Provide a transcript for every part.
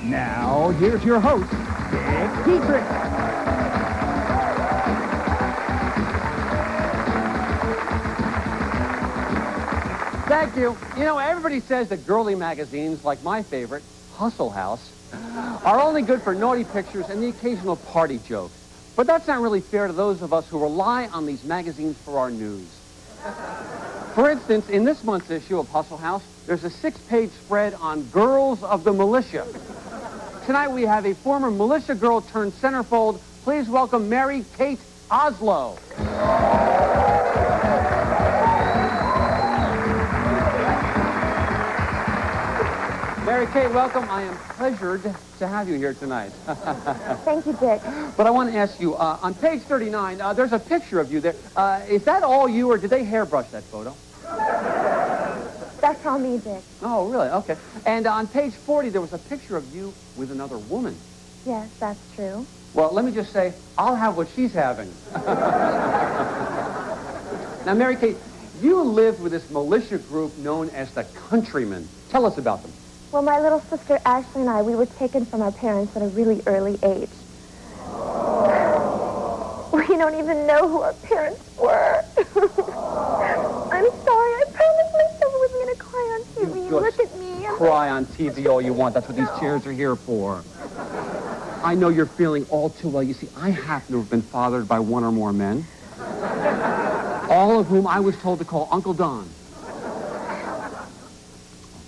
Now, here's your host, Dietrick. Thank you. You know, everybody says that girly magazines, like my favorite, Hustle House, are only good for naughty pictures and the occasional party joke. But that's not really fair to those of us who rely on these magazines for our news. For instance, in this month's issue of Hustle House, there's a 6-page spread on girls of the militia. Tonight we have a former militia girl turned centerfold. Please welcome Mary Kate Oslo. Mary Kate, welcome. I am pleasured to have you here tonight. Thank you, Dick. But I want to ask you, on page 39, there's a picture of you there. Is that all you, or did they hairbrush that photo? That's all me, Dick. Oh, really? Okay. And on page 40, there was a picture of you with another woman. Yes, that's true. Well, let me just say, I'll have what she's having. Now, Mary Kate, you lived with this militia group known as the Countrymen. Tell us about them. Well, my little sister Ashley and I, we were taken from our parents at a really early age. We don't even know who our parents were. I'm sorry. I promised myself I wasn't going to cry on TV. Look at me. Cry on TV all you want. That's what these chairs are here for. I know you're feeling all too well. You see, I happen to have been fathered by one or more men, all of whom I was told to call Uncle Don.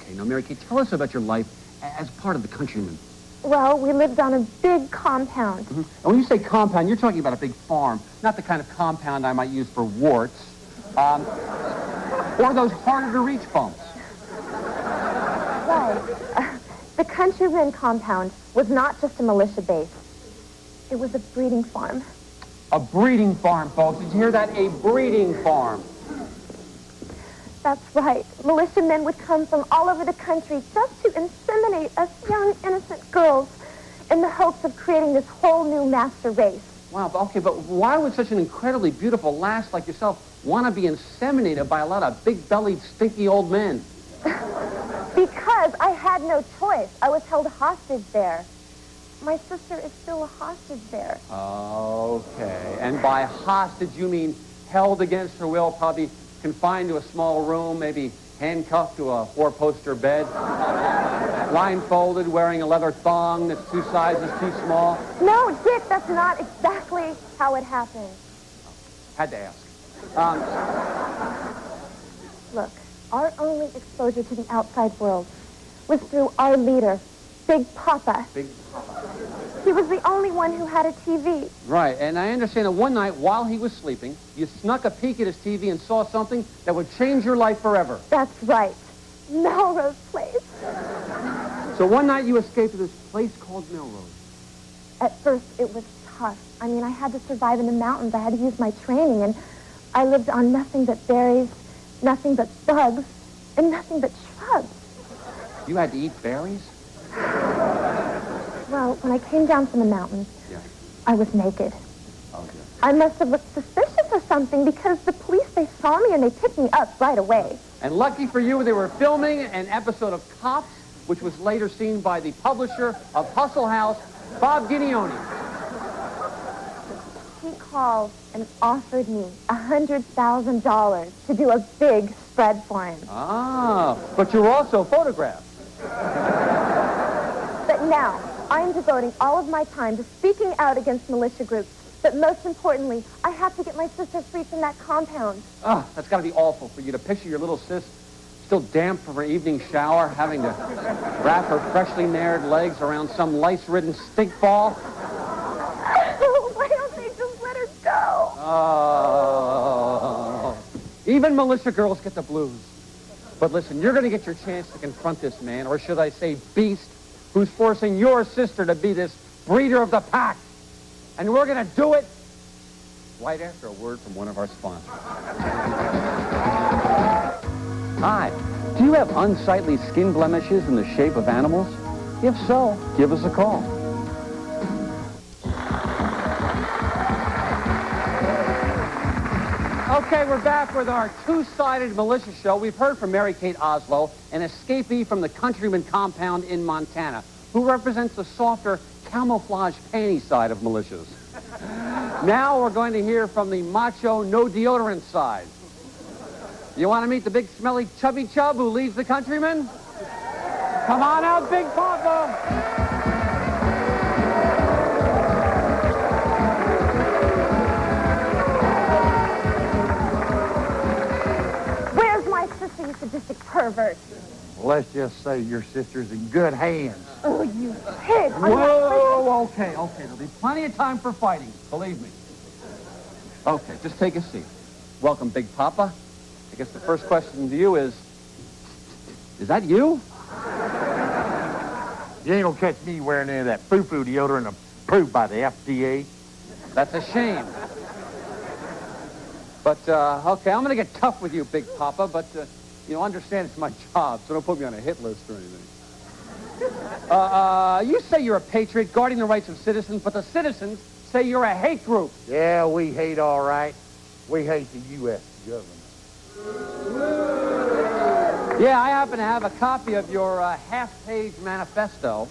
Okay, now, Mary Kate, tell us about your life as part of the Countrymen. Well, we lived on a big compound. Mm-hmm. And when you say compound, you're talking about a big farm, not the kind of compound I might use for warts, or those harder-to-reach bumps. Right. The Countrymen compound was not just a militia base. It was a breeding farm. A breeding farm, folks. Did you hear that? A breeding farm. That's right. Militiamen would come from all over the country just to inseminate us young, innocent girls in the hopes of creating this whole new master race. Wow, okay, but why would such an incredibly beautiful lass like yourself want to be inseminated by a lot of big-bellied, stinky old men? Because I had no choice. I was held hostage there. My sister is still a hostage there. Okay, and by hostage you mean held against her will, probably confined to a small room, maybe handcuffed to a 4-poster bed, blindfolded, wearing a leather thong that's 2 sizes too small. No, Dick, that's not exactly how it happened. Had to ask. Look, our only exposure to the outside world was through our leader, Big Papa. Big Papa. He was the only one who had a TV. Right, and I understand that one night while he was sleeping, you snuck a peek at his TV and saw something that would change your life forever. That's right. Melrose Place. So one night you escaped to this place called Melrose. At first, it was tough. I mean, I had to survive in the mountains. I had to use my training, and I lived on nothing but berries, nothing but bugs, and nothing but shrubs. You had to eat berries? Well, when I came down from the mountains, Yeah. I was naked. Oh, good. I must have looked suspicious or something because the police, they saw me and they picked me up right away. And lucky for you, they were filming an episode of Cops, which was later seen by the publisher of Hustle House, Bob Guignoni. He called and offered me $100,000 to do a big spread for him. Ah, but you were also photographed. But now, I'm devoting all of my time to speaking out against militia groups. But most importantly, I have to get my sister free from that compound. Ah, that's got to be awful for you to picture your little sis still damp from her evening shower, having to wrap her freshly nared legs around some lice-ridden stink ball. Why don't they just let her go? Oh. Even militia girls get the blues. But listen, you're going to get your chance to confront this man, or should I say beast, who's forcing your sister to be this breeder of the pack. And we're going to do it right after a word from one of our sponsors. Hi, do you have unsightly skin blemishes in the shape of animals? If so, give us a call. Okay, we're back with our two-sided militia show. We've heard from Mary Kate Oslo, an escapee from the Countrymen compound in Montana. who represents the softer camouflage panty side of militias. Now we're going to hear from the macho, no deodorant side. You want to meet the big, smelly, chubby chub who leads the countrymen? Come on out, Big Papa! Where's my sister, you sadistic pervert? Let's just say your sister's in good hands. Oh, you pig! Whoa, okay. There'll be plenty of time for fighting, believe me. Okay, just take a seat. Welcome, Big Papa. I guess the first question to you is that you? You ain't gonna catch me wearing any of that foo-foo deodorant approved by the FDA. That's a shame. But, okay, I'm gonna get tough with you, Big Papa, but, understand it's my job, so don't put me on a hit list or anything. You say you're a patriot guarding the rights of citizens, but the citizens say you're a hate group. Yeah, we hate all right. We hate the U.S. government. Yeah, I happen to have a copy of your half-page manifesto.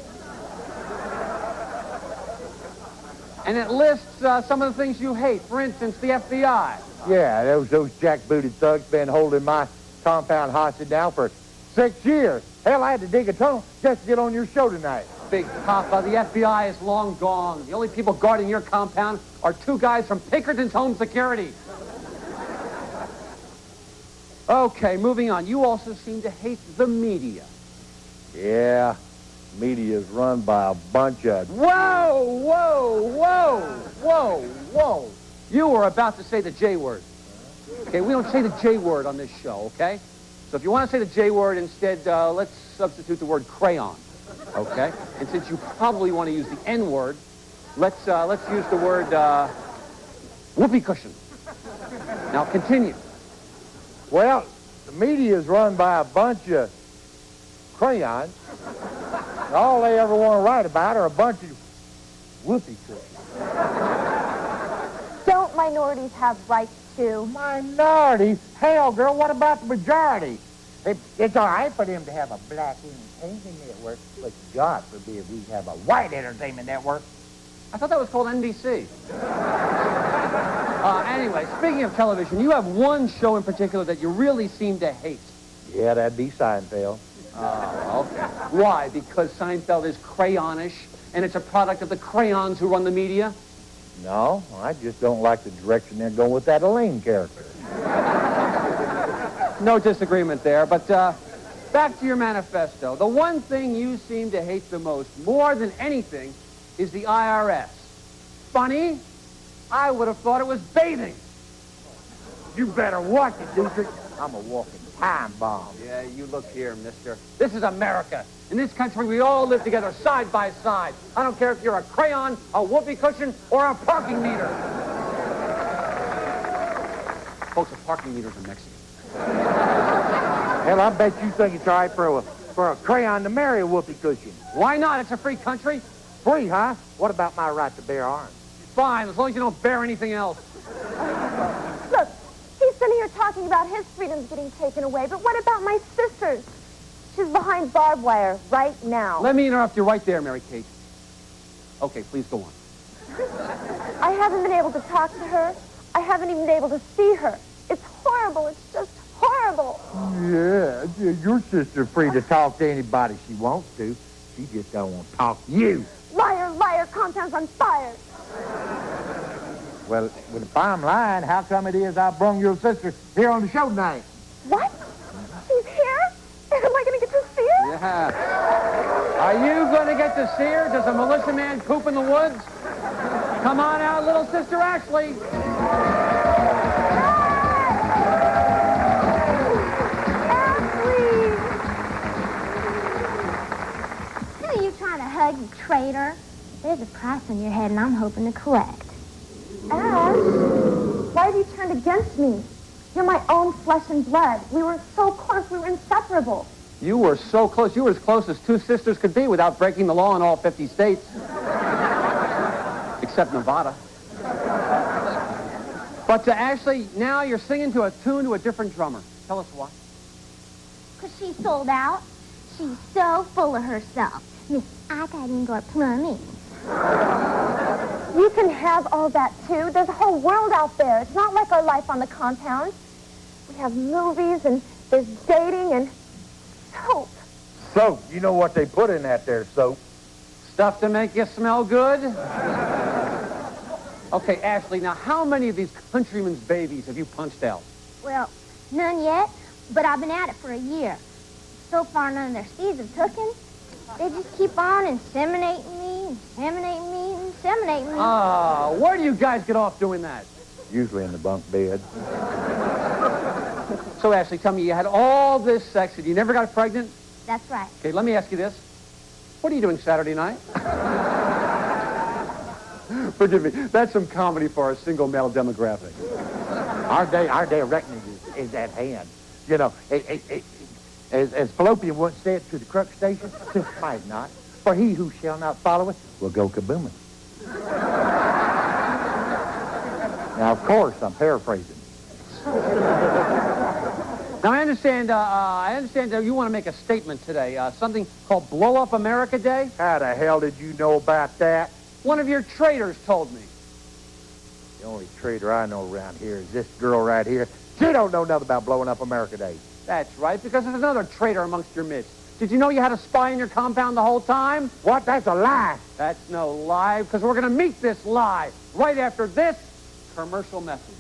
And it lists some of the things you hate. For instance, the FBI. Yeah, those jackbooted thugs been holding my compound hostage now for 6 years. Hell, I had to dig a tunnel just to get on your show tonight. Big Papa, the FBI is long gone. The only people guarding your compound are two guys from Pinkerton's Home Security. Okay, moving on. You also seem to hate the media. Yeah, media's run by a bunch of... Whoa. You were about to say the J word. Okay, we don't say the J word on this show, okay? So if you want to say the J word instead, let's substitute the word crayon, okay? And since you probably want to use the N word, let's use the word whoopee cushion. Now continue. Well, the media's run by a bunch of crayons. All they ever want to write about are a bunch of whoopee cushions. Don't minorities have rights too? Minorities? Hell, girl, what about the majority? It's all right for them to have a black entertainment network, but God forbid we have a white entertainment network. I thought that was called NBC. Anyway, speaking of television, you have one show in particular that you really seem to hate. Yeah, that'd be Seinfeld. Oh, okay. Why? Because Seinfeld is crayonish, and it's a product of the crayons who run the media? No, I just don't like the direction they're going with that Elaine character. No disagreement there, but back to your manifesto. The one thing you seem to hate the most, more than anything, is the IRS. Funny? I would have thought it was bathing. You better watch it, Dietrick. I'm a walking time bomb. Yeah, you look here, mister. This is America. In this country, we all live together side by side. I don't care if you're a crayon, a whoopee cushion, or a parking meter. Folks, a parking meter's in Mexico. Hell, I bet you think it's all right for a crayon to marry a whoopee cushion. Why not? It's a free country. Free, huh? What about my right to bear arms? Fine, as long as you don't bear anything else. Look, he's sitting here talking about his freedoms getting taken away, but what about my sister's? She's behind barbed wire right now. Let me interrupt you right there, Mary Kate. Okay, please go on. I haven't been able to talk to her. I haven't even been able to see her. It's horrible. It's just horrible. Yeah, your sister's free to talk to anybody she wants to. She just don't want to talk to you. Liar, liar, compound's on fire. Well, if I'm lying, how come it is I brung your sister here on the show tonight? What? She's here? Am I going to get to see her? Yeah. Are you going to get to see her? Does a militia man poop in the woods? Come on out, little sister Ashley. Ashley! Who are you trying to hug, you traitor? There's a price on your head, and I'm hoping to collect. Ash, why have you turned against me? You're my own flesh and blood. We were so close. We were inseparable. You were so close. You were as close as two sisters could be without breaking the law in all 50 states. Except Nevada. But Ashley, now you're singing to a tune to a different drummer. Tell us why. Because she's sold out. She's so full of herself. Miss, I got indoor plumbing. You can have all that, too. There's a whole world out there. It's not like our life on the compound. We have movies, and there's dating, and soap. Soap. You know what they put in that there soap? Stuff to make you smell good? Okay, Ashley, now how many of these countrymen's babies have you punched out? Well, none yet, but I've been at it for a year. So far, none of their seeds have taken. They just keep on inseminating me, inseminating me, inseminating me. Ah, where do you guys get off doing that? Usually in the bunk bed. So, Ashley, tell me, you had all this sex and you never got pregnant? That's right. Okay, let me ask you this. What are you doing Saturday night? Forgive me, that's some comedy for our single male demographic. Our day of reckoning is at hand. You know, as Fallopian once said to the Crux station, this might not, for he who shall not follow it will go kabooming. Now, of course, I'm paraphrasing. Now, I understand you want to make a statement today, something called Blow Up America Day. How the hell did you know about that? One of your traitors told me. The only traitor I know around here is this girl right here. She don't know nothing about blowing up America Day. That's right, because there's another traitor amongst your midst. Did you know you had a spy in your compound the whole time? What? That's a lie. That's no lie, because we're going to meet this lie right after this commercial message.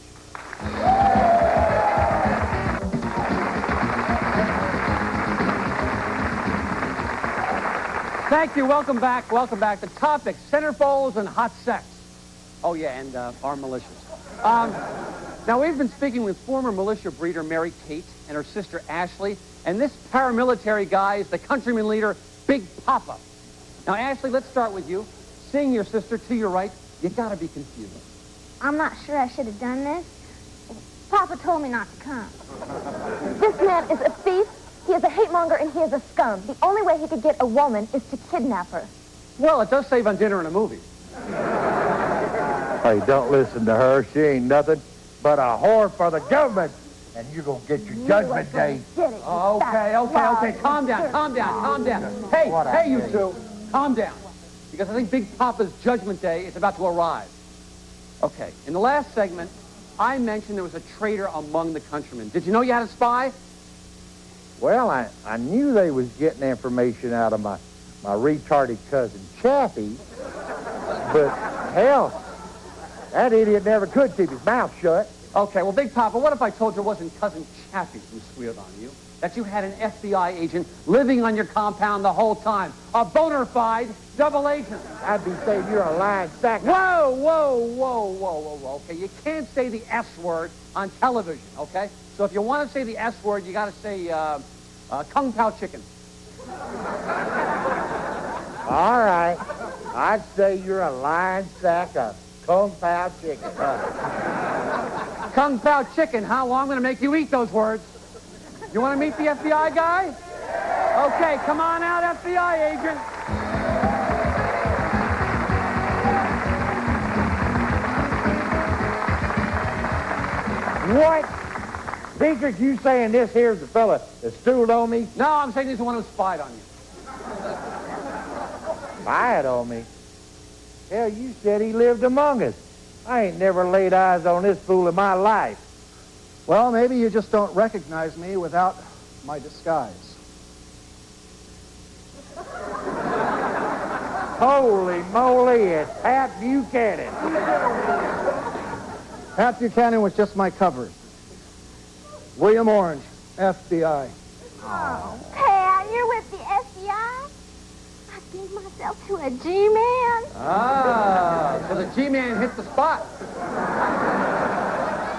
Thank you. Welcome back. Welcome back. The topic, centerfolds and hot sex. Oh, yeah, and our militias. Now, we've been speaking with former militia breeder Mary Kate and her sister Ashley, and this paramilitary guy is the countryman leader, Big Papa. Now, Ashley, let's start with you. Seeing your sister to your right, you gotta be confused. I'm not sure I should have done this. Papa told me not to come. This man is a thief, he is a hate monger, and he is a scum. The only way he could get a woman is to kidnap her. Well, it does save on dinner and a movie. Hey, don't listen to her. She ain't nothing but a whore for the government. And you're going to get your judgment day. Oh, okay. Calm down. Hey, you two. Calm down. Because I think Big Papa's judgment day is about to arrive. Okay, in the last segment, I mentioned there was a traitor among the countrymen. Did you know you had a spy? Well, I knew they was getting information out of my retarded cousin Chappie. But, hell, that idiot never could keep his mouth shut. Okay, well, Big Papa, what if I told you it wasn't Cousin Chappie who squealed on you? That you had an FBI agent living on your compound the whole time. A bona fide double agent. I'd be saying you're a lying sack. Whoa. Okay, you can't say the S word on television, okay? So if you want to say the S word, you got to say Kung Pao chicken. All right. I'd say you're a lying sack of Kung Pao chicken. Kung Pao chicken, huh? Well, I'm going to make you eat those words. You want to meet the FBI guy? Okay, come on out, FBI agent. What? Dietrick, you saying this here's the fella that stooled on me? No, I'm saying he's the one who spied on you. Spied on me? Hell, you said he lived among us. I ain't never laid eyes on this fool in my life. Well, maybe you just don't recognize me without my disguise. Holy moly, it's Pat Buchanan. Pat Buchanan was just my cover. William Orange, FBI. Oh, Pat, you're with the FBI? I gave myself to a G-man. Ah, so the G-man hit the spot.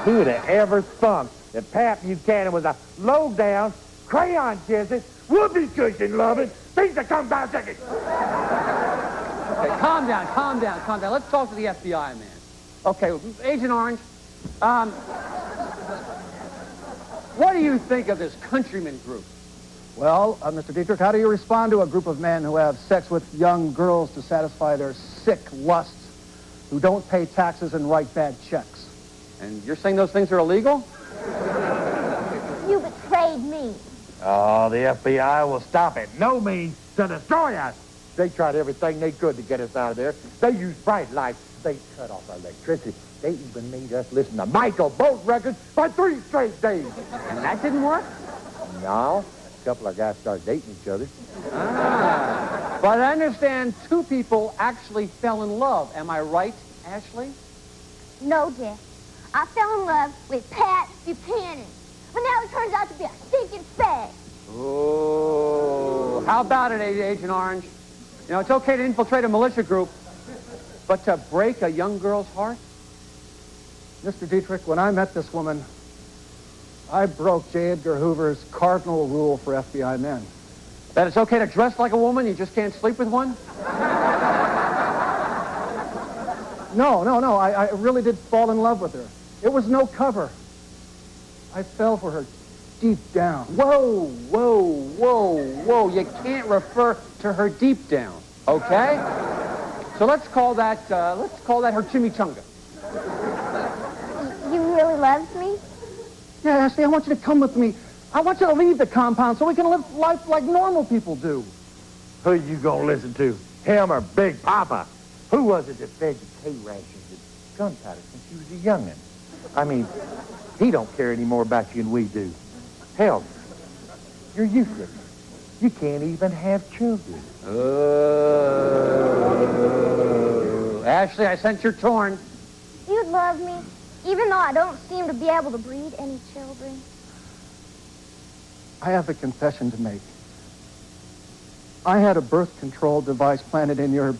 Who'd have ever thunk that Pat Buchanan was a low-down, crayon-kissing, whoopee-cushion-loving, piece of Kung Pao chicken? Okay, calm down. Let's talk to the FBI man. Okay, Agent Orange, what do you think of this countryman group? Well, Mr. Dietrick, how do you respond to a group of men who have sex with young girls to satisfy their sick lusts, who don't pay taxes and write bad checks? And you're saying those things are illegal? You betrayed me. Oh, the FBI will stop at no means to destroy us. They tried everything they could to get us out of there. They used bright lights. They cut off our electricity. They even made us listen to Michael Bolt records for 3 straight days. And that didn't work? No. A couple of guys started dating each other. Ah. But I understand 2 people actually fell in love. Am I right, Ashley? No, Jeff. I fell in love with Pat Buchanan. But now he turns out to be a stinking fag. Oh, how about it, Agent Orange? You know, it's okay to infiltrate a militia group, but to break a young girl's heart? Mr. Dietrick, when I met this woman, I broke J. Edgar Hoover's cardinal rule for FBI men. That it's okay to dress like a woman, you just can't sleep with one? No. I really did fall in love with her. It was no cover. I fell for her deep down. Whoa. You can't refer to her deep down, okay? So let's call that her chimichanga. You really loves me? Yeah, Ashley, I want you to come with me. I want you to leave the compound so we can live life like normal people do. Who you gonna listen to? Him or Big Papa? Who was it that fed you K-rations and gunpowder since you was a young'un? I mean, he don't care any more about you than we do. Hell, you're useless. You can't even have children. Ashley, I sense you're torn. You'd love me, even though I don't seem to be able to breed any children. I have a confession to make. I had a birth control device planted in your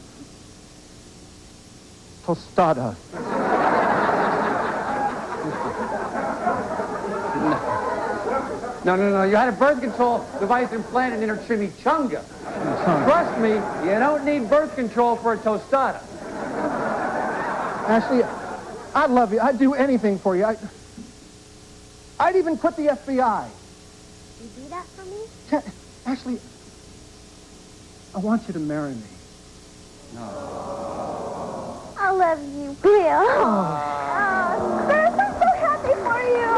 tostada. No. You had a birth control device implanted in her chimichanga. Trust me, you don't need birth control for a tostada. Ashley, I love you. I'd do anything for you. I'd even quit the FBI. You do that for me? Ashley, I want you to marry me. I love you, Bill. Oh, Chris, I'm so happy for you.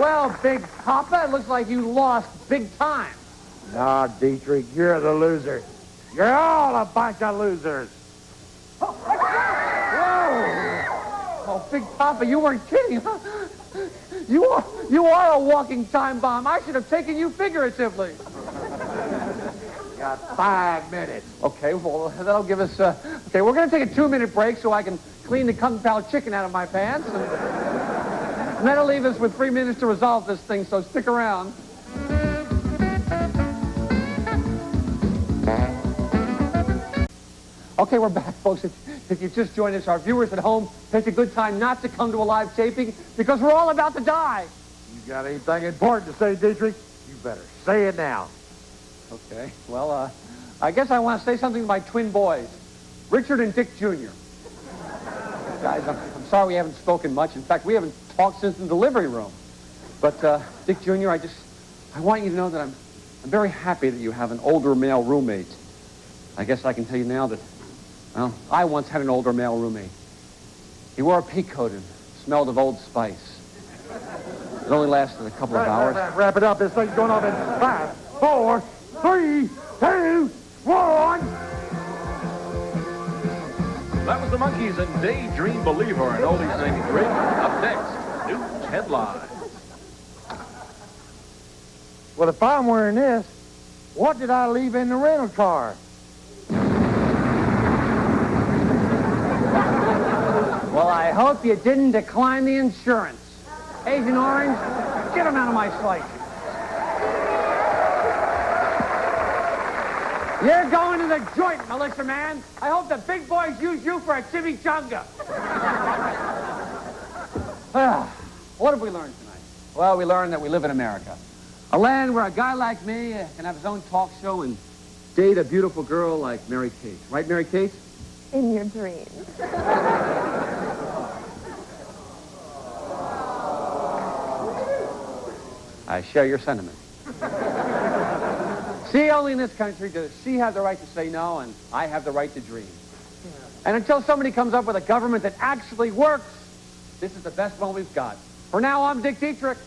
Well, Big Papa, it looks like you lost big time. Nah, Dietrick, you're the loser. You're all a bunch of losers. Whoa! Oh, Big Papa, you weren't kidding, huh? You are a walking time bomb. I should have taken you figuratively. Got 5 minutes. Okay, well, that'll give us... okay, we're going to take a 2-minute break so I can clean the Kung Pao chicken out of my pants. And that'll leave us with 3 minutes to resolve this thing, so stick around. Okay, we're back, folks. If you've just joined us, our viewers at home, pick a good time not to come to a live taping because we're all about to die. You got anything important to say, Dietrick? You better say it now. Okay, well, I guess I want to say something to my twin boys, Richard and Dick Jr. Guys, I'm sorry we haven't spoken much. In fact, we haven't talked since the delivery room. But, Dick Jr., I want you to know that I'm very happy that you have an older male roommate. I guess I can tell you now that, well, I once had an older male roommate. He wore a pea coat and smelled of Old Spice. It only lasted a couple of hours. Wrap it up. This thing's going off in 5, 4, 3, 2, 1. That was the Monkees and Daydream Believer in Oldies 93. Up next, news headlines. Well, if I'm wearing this, what did I leave in the rental car? Well, I hope you didn't decline the insurance. Agent Orange, get him out of my sight. You're going to the joint, militia man. I hope the big boys use you for a chimichanga. What have we learned tonight? Well, we learned that we live in America. A land where a guy like me can have his own talk show and date a beautiful girl like Mary Kate. Right, Mary Kate? In your dreams. I share your sentiment. See, only in this country does she have the right to say no, and I have the right to dream. And until somebody comes up with a government that actually works, this is the best one we've got. For now, I'm Dick Dietrick.